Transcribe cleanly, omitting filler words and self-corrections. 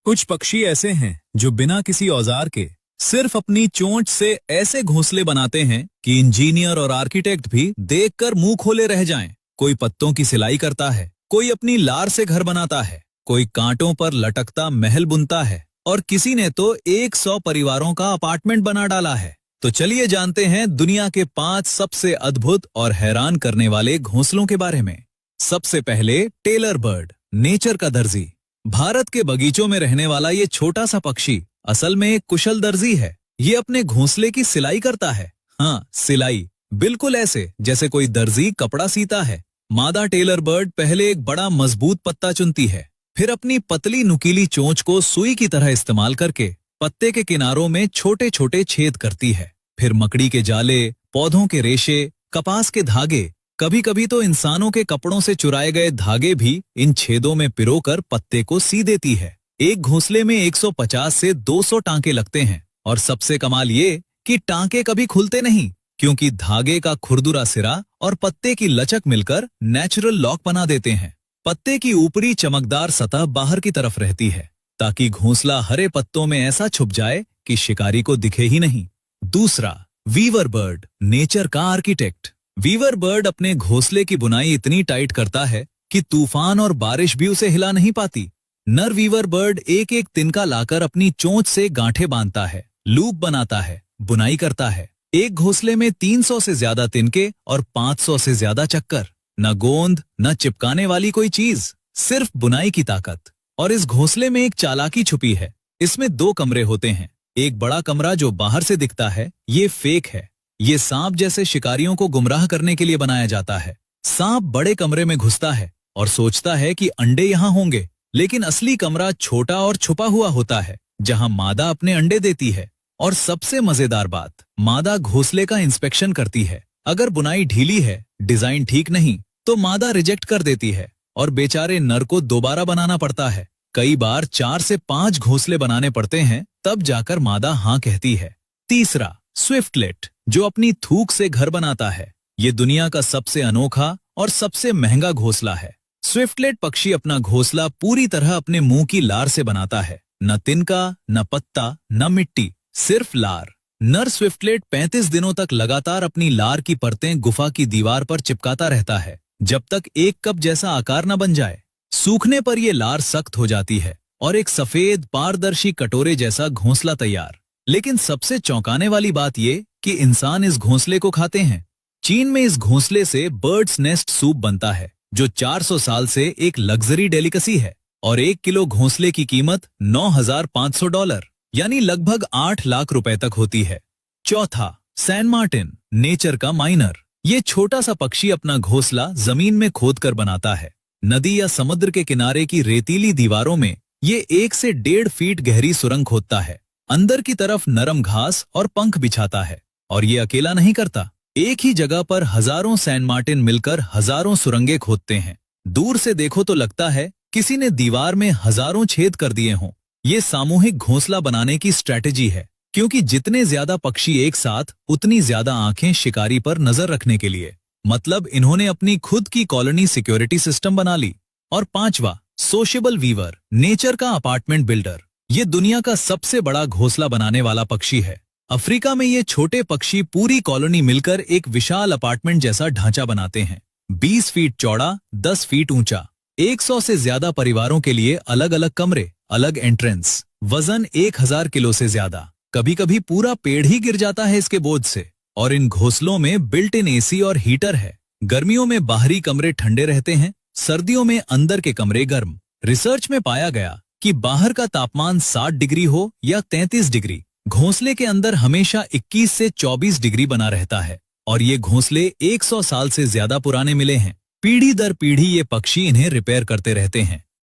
कुछ पक्षी ऐसे हैं जो बिना किसी औजार के सिर्फ अपनी चोंच से ऐसे घोंसले बनाते हैं कि इंजीनियर और आर्किटेक्ट भी देखकर मुंह खोले रह जाएं। कोई पत्तों की सिलाई करता है, कोई अपनी लार से घर बनाता है, कोई कांटों पर लटकता महल बुनता है और किसी ने तो 100 परिवारों का अपार्टमेंट बना डाला है। तो चलिए जानते हैं दुनिया के 5 सबसे अद्भुत और हैरान करने वाले घोंसलों के बारे में। सबसे पहले टेलर बर्ड, नेचर का दर्जी। भारत के बगीचों में रहने वाला ये छोटा सा पक्षी असल में एक कुशल दर्जी है। ये अपने घोंसले की सिलाई करता है। हाँ, सिलाई, बिल्कुल ऐसे जैसे कोई दर्जी कपड़ा सीता है। मादा टेलर बर्ड पहले एक बड़ा मजबूत पत्ता चुनती है, फिर अपनी पतली नुकीली चोंच को सुई की तरह इस्तेमाल करके पत्ते के किनारों में छोटे छोटे छेद करती है। फिर मकड़ी के जाले, पौधों के रेशे, कपास के धागे, कभी कभी तो इंसानों के कपड़ों से चुराए गए धागे भी इन छेदों में पिरोकर पत्ते को सी देती है। एक घोंसले में 150 से 200 टांके लगते हैं और सबसे कमाल ये कि टांके कभी खुलते नहीं, क्योंकि धागे का खुरदुरा सिरा और पत्ते की लचक मिलकर नेचुरल लॉक बना देते हैं। पत्ते की ऊपरी चमकदार सतह बाहर की तरफ रहती है ताकि घोंसला हरे पत्तों में ऐसा छुप जाए कि शिकारी को दिखे ही नहीं। दूसरा, वीवर बर्ड, नेचर का आर्किटेक्ट। वीवर बर्ड अपने घोंसले की बुनाई इतनी टाइट करता है कि तूफान और बारिश भी उसे हिला नहीं पाती। नर वीवर बर्ड एक एक तिनका लाकर अपनी चोंच से गांठें बांधता है, लूप बनाता है, बुनाई करता है। एक घोंसले में 300 से ज्यादा तिनके और 500 से ज्यादा चक्कर। न गोंद, न चिपकाने वाली कोई चीज, सिर्फ बुनाई की ताकत। और इस घोंसले में एक चालाकी छुपी है। इसमें 2 कमरे होते हैं। एक बड़ा कमरा जो बाहर से दिखता है, ये फेक है। ये सांप जैसे शिकारियों को गुमराह करने के लिए बनाया जाता है। सांप बड़े कमरे में घुसता है और सोचता है कि अंडे यहाँ होंगे, लेकिन असली कमरा छोटा और छुपा हुआ होता है जहाँ मादा अपने अंडे देती है। और सबसे मजेदार बात, मादा घोंसले का इंस्पेक्शन करती है। अगर बुनाई ढीली है, डिजाइन ठीक नहीं, तो मादा रिजेक्ट कर देती है और बेचारे नर को दोबारा बनाना पड़ता है। कई बार 4 से 5 घोंसले बनाने पड़ते हैं, तब जाकर मादा हाँ कहती है। तीसरा, स्विफ्टलेट, जो अपनी थूक से घर बनाता है। ये दुनिया का सबसे अनोखा और सबसे महंगा घोंसला है। स्विफ्टलेट पक्षी अपना घोंसला पूरी तरह अपने मुंह की लार से बनाता है। न तिनका, न पत्ता, न मिट्टी, सिर्फ लार। नर स्विफ्टलेट 35 दिनों तक लगातार अपनी लार की परतें गुफा की दीवार पर चिपकाता रहता है, जब तक एक कप जैसा आकार न बन जाए। सूखने पर यह लार सख्त हो जाती है और एक सफेद पारदर्शी कटोरे जैसा घोंसला तैयार। लेकिन सबसे चौंकाने वाली बात ये कि इंसान इस घोंसले को खाते हैं। चीन में इस घोंसले से बर्ड्स नेस्ट सूप बनता है, जो 400 साल से एक लग्जरी डेलिकेसी है। और 1 किलो घोंसले की कीमत $9,500, यानी लगभग 8 लाख रुपए तक होती है। चौथा, सैन मार्टिन, नेचर का माइनर। ये छोटा सा पक्षी अपना घोंसला जमीन में खोदकर बनाता है। नदी या समुद्र के किनारे की रेतीली दीवारों में ये 1 से 1.5 फीट गहरी सुरंग खोदता है। अंदर की तरफ नरम घास और पंख बिछाता है। और ये अकेला नहीं करता, एक ही जगह पर हजारों सैन मार्टिन मिलकर हजारों सुरंगें खोदते हैं। दूर से देखो तो लगता है किसी ने दीवार में हजारों छेद कर दिए हों। ये सामूहिक घोंसला बनाने की स्ट्रैटेजी है, क्योंकि जितने ज्यादा पक्षी एक साथ, उतनी ज्यादा आंखें शिकारी पर नजर रखने के लिए। मतलब इन्होंने अपनी खुद की कॉलोनी सिक्योरिटी सिस्टम बना ली। और पांचवा, सोशेबल वीवर, नेचर का अपार्टमेंट बिल्डर। ये दुनिया का सबसे बड़ा घोंसला बनाने वाला पक्षी है। अफ्रीका में ये छोटे पक्षी पूरी कॉलोनी मिलकर एक विशाल अपार्टमेंट जैसा ढांचा बनाते हैं। 20 फीट चौड़ा, 10 फीट ऊंचा। 100 से ज्यादा परिवारों के लिए अलग अलग कमरे, अलग एंट्रेंस। वजन 1000 किलो से ज्यादा। कभी कभी पूरा पेड़ ही गिर जाता है इसके बोझ से। और इन घोंसलों में बिल्ट इन एसी और हीटर है। गर्मियों में बाहरी कमरे ठंडे रहते हैं, सर्दियों में अंदर के कमरे गर्म। रिसर्च में पाया गया कि बाहर का तापमान 60 डिग्री हो या 33 डिग्री, घोंसले के अंदर हमेशा 21 से 24 डिग्री बना रहता है। और ये घोंसले 100 साल से ज्यादा पुराने मिले हैं। पीढ़ी दर पीढ़ी ये पक्षी इन्हें रिपेयर करते रहते हैं।